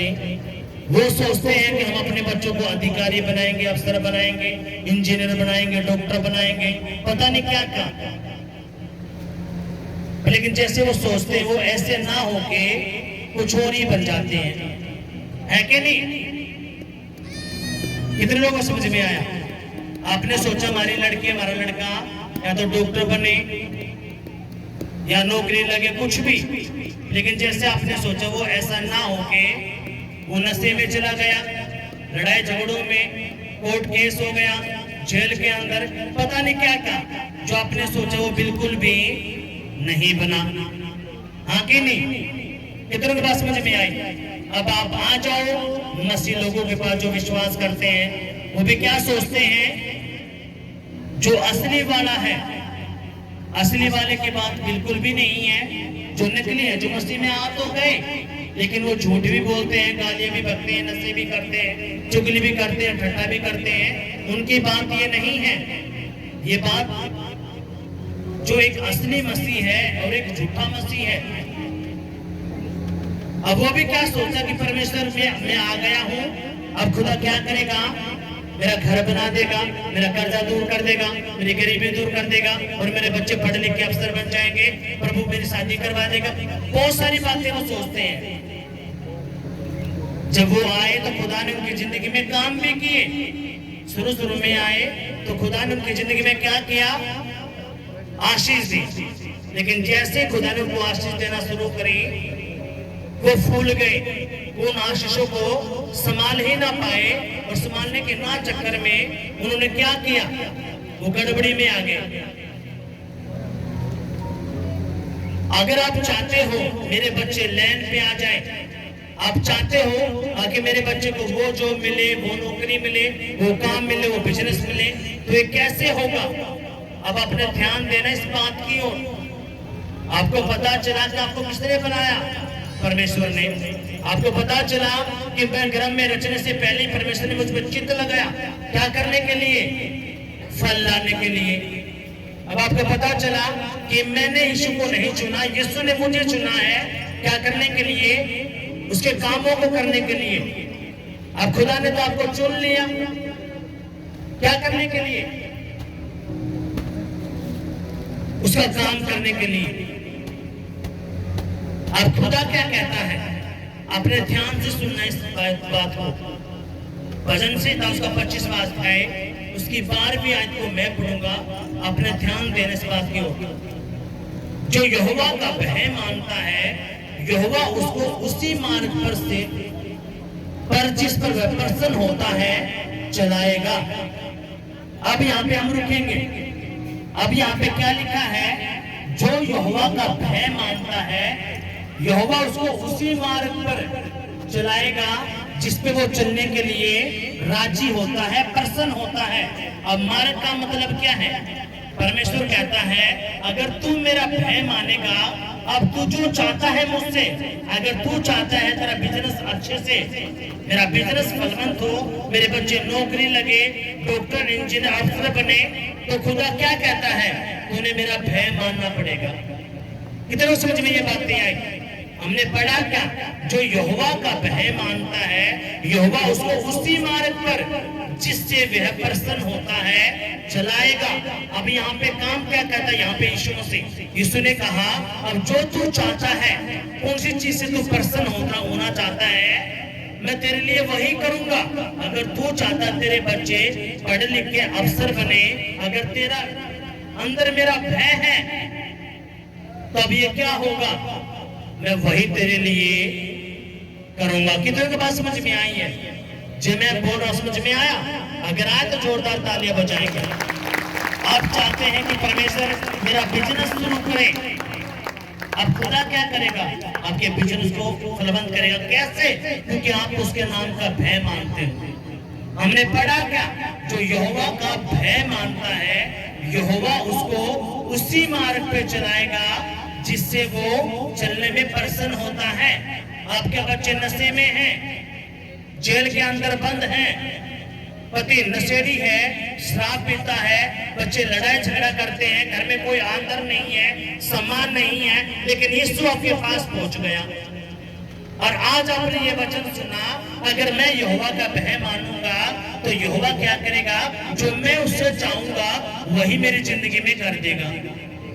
वो सोचते हैं कि हम अपने बच्चों को अधिकारी बनाएंगे, अफसर बनाएंगे, इंजीनियर बनाएंगे, डॉक्टर बनाएंगे, पता नहीं क्या क्या। लेकिन जैसे वो सोचते हैं वो ऐसे ना होके कुछ और ही बन जाते हैं, है कि नहीं? कितने लोगों को समझ में आया? आपने सोचा हमारी लड़की, हमारा लड़का या तो डॉक्टर बने या नौकरी लगे, कुछ भी, लेकिन जैसे आपने सोचा वो ऐसा ना होके वो नशे में चला गया, लड़ाई झगड़ों में, कोर्ट केस हो गया, जेल के अंदर, पता नहीं क्या क्या। जो आपने सोचा वो बिल्कुल भी नहीं बना। हाँ कि नहीं? कितनों की बात समझ में आई? अब आप आ जाओ मसीह लोगों के पास जो विश्वास करते हैं, वो भी क्या सोचते हैं? जो असली वाला है, असली वाले की बात बिल्कुल भी नहीं है। जो नकली है, जो मसीह में आ तो गए लेकिन वो झूठ भी बोलते हैं, गालियां भी बकते हैं, नशे भी करते हैं, चुगली भी करते हैं, ठट्ठा भी करते हैं। उनकी बात ये नहीं है। ये बात जो एक असली मसीह है और एक झूठा मसीह है। अब वो भी क्या सोचा कि परमेश्वर मैं आ गया हूँ, अब खुदा क्या करेगा? मेरा घर बना देगा, मेरा कर्जा दूर कर देगा, मेरी गरीबी दूर कर देगा और मेरे बच्चे पढ़ लिख के अफसर बन जाएंगे, प्रभु मेरी शादी करवा देगा। बहुत सारी बातें वो सोचते हैं। जब वो आए तो खुदा ने उनकी जिंदगी में काम भी किए। शुरू में आए तो खुदा ने उनकी जिंदगी में क्या किया? आशीष दी। लेकिन जैसे खुदा ने उनको आशीष देना शुरू करी, वो फूल गए। उन आशीषों को संभाल ही ना पाए और संभालने के ना चक्कर में उन्होंने क्या किया? वो गड़बड़ी में आ गए। अगर आप चाहते हो मेरे बच्चे लैंड पे आ जाए, आप चाहते हो कि मेरे बच्चे को वो जॉब मिले, वो नौकरी मिले, वो काम मिले, वो बिजनेस मिले, तो ये कैसे होगा? अब आपने ध्यान देना इस बात की ओर। आपको पता चला कि आपको किसने बनाया? परमेश्वर ने। आपको पता चला कि मैं गर्भ में रचने से पहले ही परमेश्वर ने मुझ पर चित्त लगाया, क्या करने के लिए? फल लाने के लिए। अब आपको पता चला कि मैंने यीशु को नहीं चुना, यीशु ने मुझे चुना है। क्या करने के लिए? उसके कामों को करने के लिए। अब खुदा ने तो आपको चुन लिया, क्या करने के लिए? उसका काम करने के लिए। अब खुदा क्या कहता है? अपने ध्यान से सुनना इस बात को। भजन से 10:25 अध्याय उसकी 12वीं आयत को मैं पढ़ूंगा, अपने ध्यान देने इस बात की ओर। जो यहोवा का भय मानता है, यहोवा उसको उसी मार्ग पर जिस पर वह प्रसन्न होता है चलाएगा। अब यहाँ पे हम रुकेंगे। अब यहाँ पे क्या लिखा है? जो यहोवा का भय मानता है, यहोवा उसको उसी मार्ग पर चलाएगा जिस पे वो चलने के लिए राजी होता है, प्रसन्न होता है। अब मार्ग का मतलब क्या है? परमेश्वर कहता है अगर तू मेरा भय मानेगा, अब तू जो चाहता है मुझसे, अगर तू चाहता है तेरा बिजनेस अच्छे से, मेरा बिजनेस फलवंत हो, मेरे बच्चे नौकरी लगे, डॉक्टर, इंजीनियर, अफसर बने, तो खुदा क्या कहता है? तूने मेरा भय मानना पड़ेगा। कितने समझ में ये बातें आई? हमने पढ़ा क्या? जो यहोवा का भय मानता है, यहोवा उसको उसी मार्ग पर जिससे वह प्रसन्न होता है चलाएगा। अब यहाँ पे काम क्या कहता है? यहाँ पे यीशु मसीह, यीशु ने कहा अब जो तू चाहता है, कौन सी चीज से तू प्रसन्न होना चाहता है, मैं तेरे लिए वही करूंगा। अगर तू चाहता तेरे बच्चे पढ़ लिख के अफसर बने, अगर तेरा अंदर मेरा भय है, तो अब ये क्या होगा? मैं वही तेरे लिए करूंगा। कितने की बात समझ में आई है? जो मैं बोल रहा समझ में आया? अगर आए तो जोरदार तालियां बजाएंगे। आप चाहते हैं कि परमेश्वर मेरा बिजनेस शुरू करे, अब खुदा क्या करेगा? आपके बिजनेस को फलवंत करेगा। कैसे? क्योंकि आप उसके नाम का भय मानते हो। हमने पढ़ा क्या? जो यहोवा का भय मानता है, यहोवा उसको उसी मार्ग पे चलाएगा जिससे वो चलने में प्रसन्न होता है। आपके बच्चे नशे में हैं, जेल के अंदर बंद हैं, पति नशेड़ी है, शराब पीता है, बच्चे लड़ाई झगड़ा करते हैं, घर में कोई आमदन नहीं है, सम्मान नहीं है, लेकिन यीशु आपके पास पहुंच गया और आज आपने ये वचन सुना, अगर मैं यहोवा का भय मानूंगा तो यहोवा क्या करेगा? जो मैं उससे चाहूंगा वही मेरी जिंदगी में कर देगा।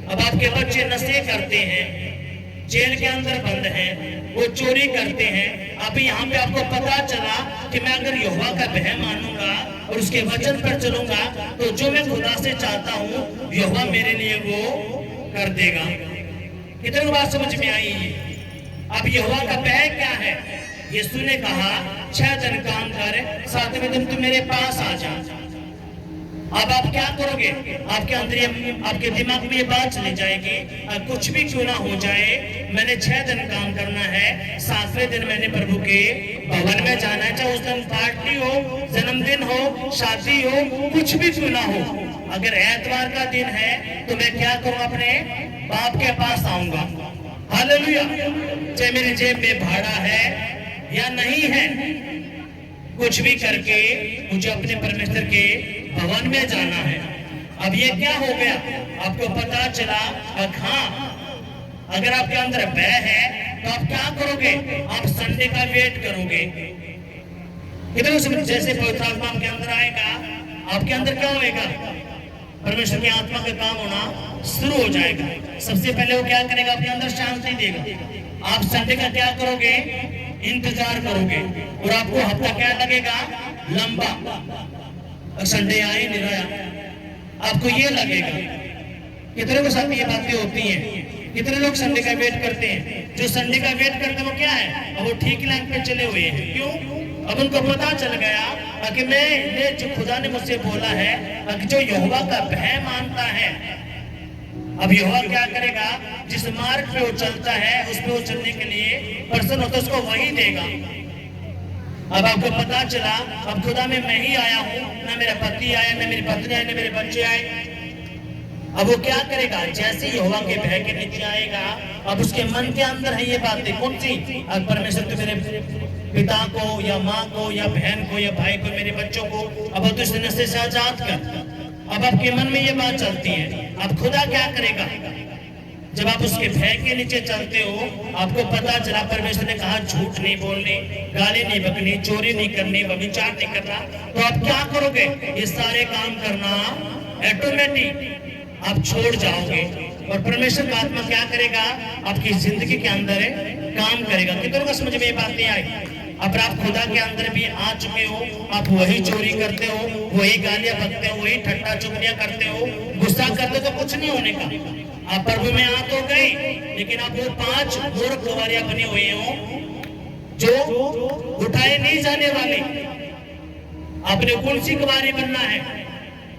अब आपके बच्चे नशे करते हैं, जेल के अंदर बंद हैं, वो चोरी करते हैं। अभी यहाँ पे आपको पता चला कि मैं अगर यहोवा का भय मानूंगा और उसके वचन पर चलूंगा तो जो मैं खुदा से चाहता हूँ यहोवा मेरे लिए वो कर देगा। कितनी बात समझ में आई है? अब यहोवा का भय क्या है? यीशु ने कहा 6 दिन काम कर, 7वें दिन तू मेरे पास आ जा। अब आप क्या करोगे? आपके अंदर आपके दिमाग में ये बात चली जाएगी, कुछ भी क्यों ना हो जाए, मैंने 6 दिन काम करना है, 7वें दिन मैंने प्रभु के भवन में जाना है। चाहे उस दिन पार्टी हो, जन्मदिन हो, शादी हो, कुछ भी क्यों ना हो, अगर एतवार का दिन है तो मैं क्या करूँ? अपने बाप के पास आऊंगा। हालेलुया। चाहे मेरी जेब में भाड़ा है या नहीं है, कुछ भी करके मुझे अपने परमेश्वर के भवन में जाना है। अब ये क्या हो गया? आपको पता चला। हाँ, अगर आपके अंदर भय है तो आप क्या करोगे? आप संडे का वेट करोगे। जैसे पवित्र आत्मा के अंदर आएगा, आपके अंदर क्या होएगा? परमेश्वर की आत्मा का काम होना शुरू हो जाएगा। सबसे पहले वो क्या करेगा? अपने अंदर शांति देगा। आप संडे का क्या करोगे? इंतजार करोगे और आपको हफ्ता क्या लगेगा? लंबा। और संडे आए नहीं रहा, आपको ये लगेगा। कितने के साथ ये बातें होती हैं? कितने लोग संडे का वेट करते हैं? जो संडे का वेट करते हैं वो क्या है? अब वो ठीक लाइन पे चले हुए हैं। क्यों? अब उनको पता चल गया कि मैं जो खुदा ने मुझसे बोला है कि जो यहोवा का भय मानता है अब यहोवा क्या करेगा, जिस मार्ग पे वो चलता है उस पे वो चलने के लिए प्रसन्न होता है, उसको वही देगा। अब आपको पता चला अब खुदा में मैं ही आया हूं, ना मेरा पति आया, ना मेरी पत्नी आए, ना मेरे बच्चे आए। अब वो क्या करेगा, जैसे ही यहोवा के भय के नीचे आएगा, अब उसके मन के अंदर है ये बातें, कौन सी, अब परमेश्वर तो मेरे पिता को या माँ को या बहन को या भाई को, मेरे बच्चों को अब तो इस नशे से आजाद कर। अब आपके मन में ये बात चलती है। अब खुदा क्या करेगा, जब आप उसके भय के नीचे चलते हो, आपको पता चला परमेश्वर ने कहा झूठ नहीं बोलने, गाली नहीं बकनी, चोरी नहीं करनी, व्यभिचार नहीं करना, तो आप क्या करोगे, ये सारे काम करना ऑटोमेटिक आप छोड़ जाओगे और परमेश्वर का आत्मा क्या करेगा, आपकी जिंदगी के अंदर काम करेगा। कितनों को समझ में ये बात नहीं आई? अब आप खुदा के अंदर भी आ चुके हो, आप वही चोरी करते हो, वही गालियां बकते हो, वही ठट्टा चुगलियां करते हो, गुस्सा करते हो, तो कुछ नहीं होने का। आप प्रभु में आ तो गए, लेकिन आप वो 5 मूर्ख गवारियां बने हुए हो जो उठाए नहीं जाने वाले। आपने कौन सी गवारी बनना है?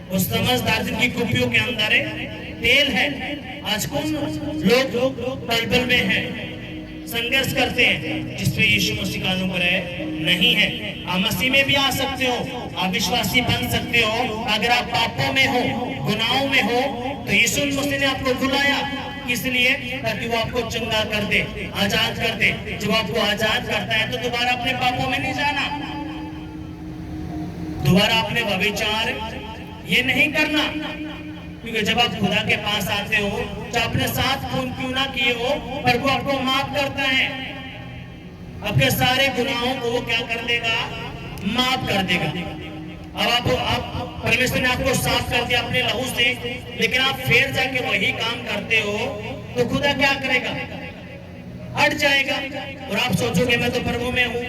वो समझदार जिनकी कुपियों के अंदर तेल है। आज कौन लोग तलबल में है, संघर्ष करते हैं, जिसपे यीशु मसीह का अनुग्रह नहीं है। आप मसीह में भी आ सकते हो, आप विश्वासी बन सकते हो। अगर आप पापों में हो, गुनाहों में हो, तो यीशु मसीह ने आपको बुलाया, इसलिए ताकि वो आपको चंगा कर दे, आजाद कर दे। जब आपको आजाद करता है तो दोबारा अपने पापों में नहीं जाना, दोबारा अपने व्यभिचार ये नहीं करना, क्योंकि जब आप खुदा के पास आते हो, चाहे अपने साथ खून क्यों ना किए हो, पर वो आपको माफ करता है। आपके सारे गुनाहों को वो क्या कर देगा, माफ कर देगा। अब आप परमेश्वर ने आपको साफ कर दिया अपने लहू से, लेकिन आप फिर जाके वही काम करते हो, तो खुदा क्या करेगा, हट जाएगा। और आप सोचोगे मैं तो प्रभु में हूँ,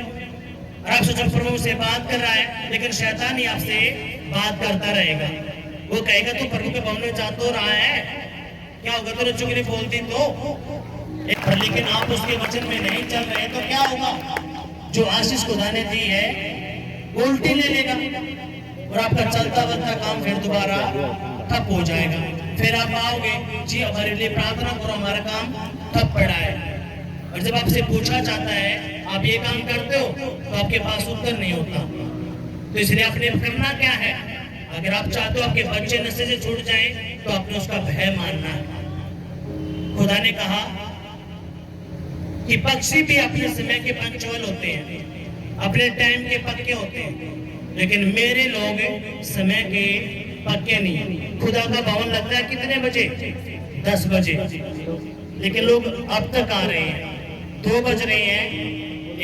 और आप सोचो प्रभु से बात कर रहा है, लेकिन शैतान ही आपसे बात करता रहेगा। वो कहेगा तू प्रभु के भवन में जा तो रहा है, क्या होगा, तो चुगली बोलती तो, लेकिन आप उसके वचन में नहीं चल रहे तो क्या होगा, जो आशीष खुदा ने दी है उल्टी ले लेगा और आपका चलता बढ़ता काम फिर दोबारा ठप हो जाएगा। फिर आप आओगे, जी हमारे लिए प्रार्थना करो, हमारा काम ठप पड़ा है। और जब आपसे पूछा जाता है आप ये काम करते हो, तो आपके पास उत्तर नहीं होता। तो इसलिए आपने करना क्या है, अगर आप चाहते हो आपके बच्चे नशे से छूट जाएं, तो आपने उसका भय मानना है। खुदा ने कहा कि पक्षी भी अपने समय के पंक्चुअल होते हैं, अपने टाइम के पक्के होते हैं, लेकिन मेरे लोग समय के पक्के नहीं। खुदा का भवन लगता है कितने बजे, 10 बजे, लेकिन लोग अब तक आ रहे हैं, 2 बज रहे हैं,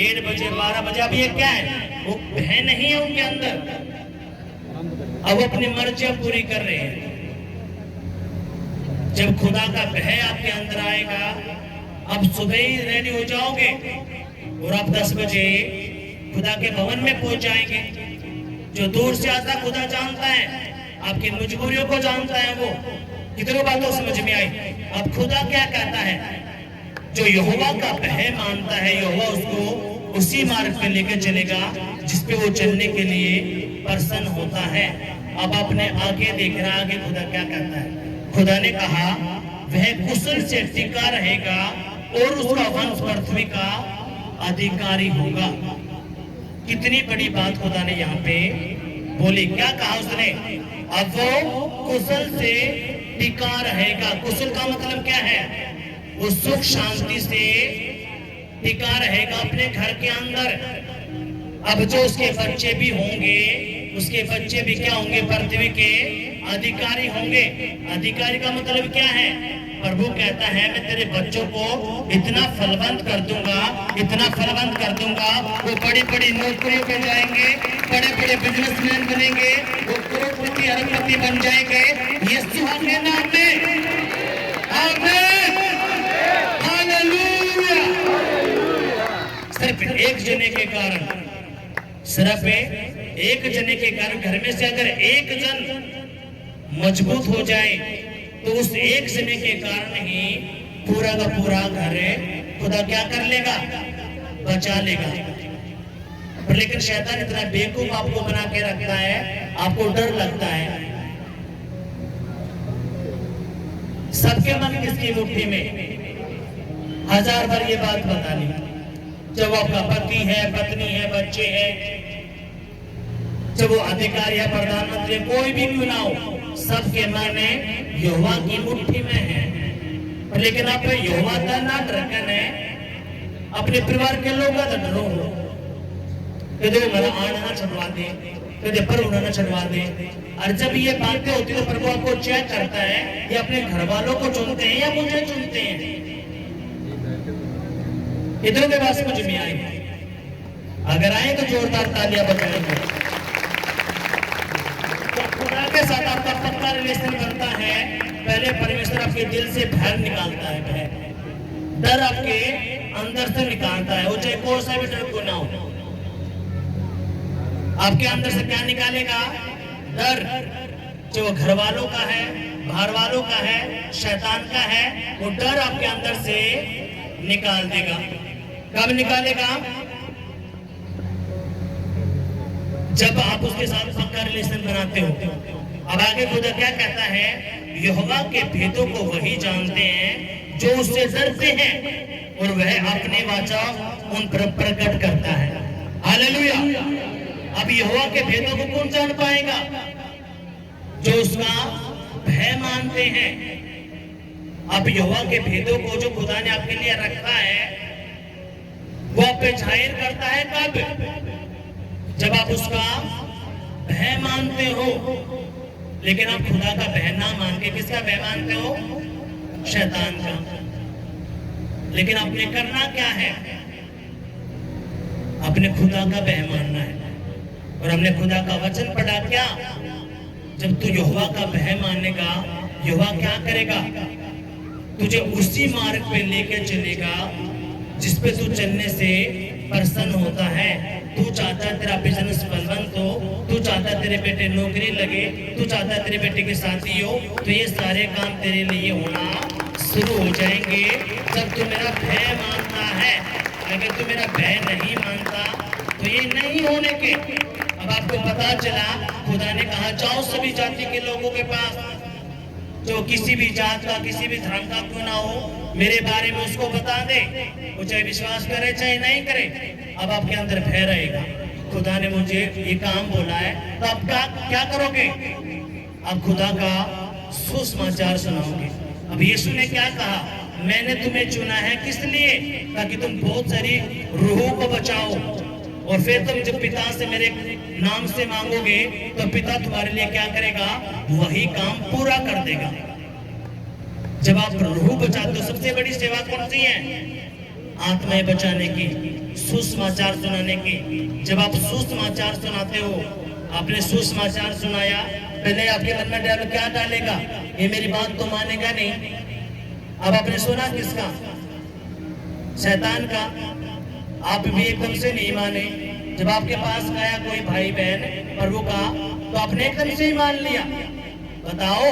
1 बजे, 12 बजे। अब ये क्या है, वो भय नहीं है उनके अंदर, अब अपनी मर्जियां पूरी कर रहे हैं। जब खुदा का भय आपके अंदर आएगा, अब सुबह ही रेडी हो जाओगे और आप 10 बजे खुदा के भवन में पहुंच जाएंगे। जो दूर से आता खुदा जानता है, आपकी मजबूरियों को जानता है। वो कितनी बातों समझ में आई। अब खुदा क्या कहता है, जो यहोवा का भय मानता है, यहोवा उसको उसी मार्ग पे लेकर चलेगा जिसपे वो चलने के लिए प्रसन्न होता है। अब आपने आगे देख रहा, आगे खुदा क्या कहता है। खुदा ने कहा वह कुशल से टिका रहेगा और उसका वंश पृथ्वी का अधिकारी होगा। कितनी बड़ी बात खुदा ने यहाँ पे बोली। क्या कहा उसने, अब वो कुशल से टिका रहेगा। कुशल का मतलब क्या है, वो सुख शांति से टिका रहेगा अपने घर के अंदर। अब जो उसके बच्चे भी होंगे, उसके बच्चे भी क्या होंगे, पृथ्वी के अधिकारी होंगे। अधिकारी का मतलब क्या है, प्रभु कहता है मैं तेरे बच्चों को इतना फलवंत कर दूंगा, इतना फलवंत कर दूंगा, वो बड़ी बड़ी नौकरियों पे जाएंगे, बड़े बड़े बिजनेसमैन बनेंगे, वो करोड़पति अरबपति बन जाएंगे यीशु के नाम में। आमीन, हालेलुया। सिर्फ एक जने के कारण, सिर्फ एक जने के कारण, घर में से अगर एक जन मजबूत हो जाए तो उस एक जने के कारण ही पूरा का पूरा घर खुदा क्या कर लेगा, बचा लेगा। पर लेकिन शैतान इतना बेवकूफ आपको बना के रखता है, आपको डर लगता है। सबके मन किसकी मुट्ठी में? हजार बार ये बात बता ली। जब वो आपका पति है, पत्नी है, बच्चे हैं, जब वो अधिकारी है, प्रधानमंत्री, कोई भी क्यों ना हो, सबके मन यहोवा की मुट्ठी में है। लेकिन आप यहोवा का ना डरकन है, अपने परिवार के लोग का डरो कदे मेरा आना ना छुड़वा दे, कदे पर उन्होंने छुड़वा दे। और जब ये बातें होती है तो प्रभु आपको चेक करता है कि अपने घर वालों को चुनते हैं या मुझे चुनते हैं। इधरों के पास समझ में आए, अगर आए तो जोरदार तालियां बजाएंगे। तो खुदा के साथ आपका पक्का रिलेशन बनता है, पहले परमेश्वर आपके दिल से भय निकालता है, भय, डर आपके अंदर से निकालता है, वो चाहे कोई सा भी डर क्यों ना हो। आपके अंदर से क्या निकालेगा? डर, जो घर वालों का है, बाहर वालों का है, शैतान का है, वो डर आपके अंदर से निकाल देगा। कब निकालेगा? जब आप उसके साथ पक्का रिलेशन बनाते हो। अब आगे खुदा क्या कहता है? यहोवा के भेदों को वही जानते हैं जो उससे डरते हैं, और वह अपने वाचा उन पर प्रकट करता है। हालेलुया। अब यहोवा के भेदों को कौन जान पाएगा? जो उसका भय मानते हैं। अब यहोवा के भेदों को जो खुदा ने आपके लिए रखा है, वो आप पे जाहिर करता है कब? जब आप उसका भय मानते हो। लेकिन आप खुदा का भय ना मान के किसका भय मानते हो? शैतान का। लेकिन आपने करना क्या है? अपने खुदा का भय मानना है। और हमने खुदा का वचन पढ़ा क्या? जब तू यहोवा का भय मानेगा, यहोवा क्या करेगा? तुझे उसी मार्ग पे लेके चलेगा जिस पे तू चलने से प्रसन्न होता है। तू चाहता है तेरा बिजनेस बलवंत हो, तू चाहता है तेरे बेटे नौकरी लगे, तू चाहता है तेरे बेटे की शादी हो, तो ये सारे काम तेरे लिए होना शुरू हो जाएंगे जब तू मेरा भय मानता है। अगर तू मेरा भय नहीं मानता तो ये नहीं होने के। अब आपको पता चला, खुदा ने कहा जाओ सभी जाति के लोगों के पास, जो किसी भी जात का, किसी भी धर्म का क्यों ना हो, मेरे बारे में उसको बता दे, वो चाहे विश्वास करे चाहे नहीं करे। अब आपके अंदर भय रहेगा। खुदा ने मुझे ये काम बोला है, तो आप क्या करोगे? आप खुदा का सुसमाचार सुनाओगे। अब यीशु ने क्या कहा? मैंने तुम्हें चुना है किस लिए? ताकि तुम बहुत सारी रूहों को बचाओ, और फिर तुम जब पिता से मेरे नाम से मांगोगे तो पिता तुम्हारे लिए क्या करेगा? वही काम पूरा कर देगा। जब आप रूह बचाते हो, सबसे बड़ी सेवा कौन सी है? आत्माएं बचाने की, सुसमाचार सुनाने की। जब आप सुसमाचार सुनाते हो, आपने सुसमाचार सुनाया, पहले आपके मन में डर क्या डालेगा? ये मेरी बात तो मानेगा नहीं। अब आपने सुना किसका? शैतान का। आप भी एकदम से नहीं माने। जब आपके पास आया कोई भाई बहन प्रभु का, तो आपने एकदम से ही मान लिया। बताओ,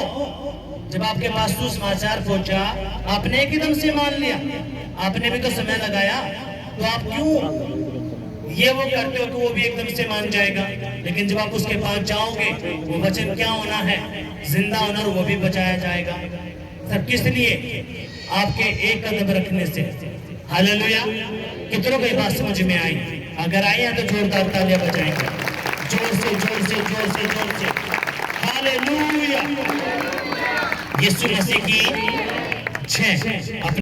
जब आपके पास सुसमाचार पहुंचा, आपने एकदम से मान लिया। आपने भी तो समय लगाया, तो आप क्यों ये वो करते हो कि वो भी एकदम से मान जाएगा? लेकिन जब आप उसके पास जाओगे, वो वचन क्या होना है? जिंदा होना, और वो भी बचाया जाएगा। सब किस लिए? आपके एक कदम रखने से। हालेलुया। कितनों को ये बात समझ में आई? अगर आई है तो जोरदार तालियां बजाएंगे, जोर से जोर से जोर से जोर से। हालेलुया। यीशु मसीह की जय।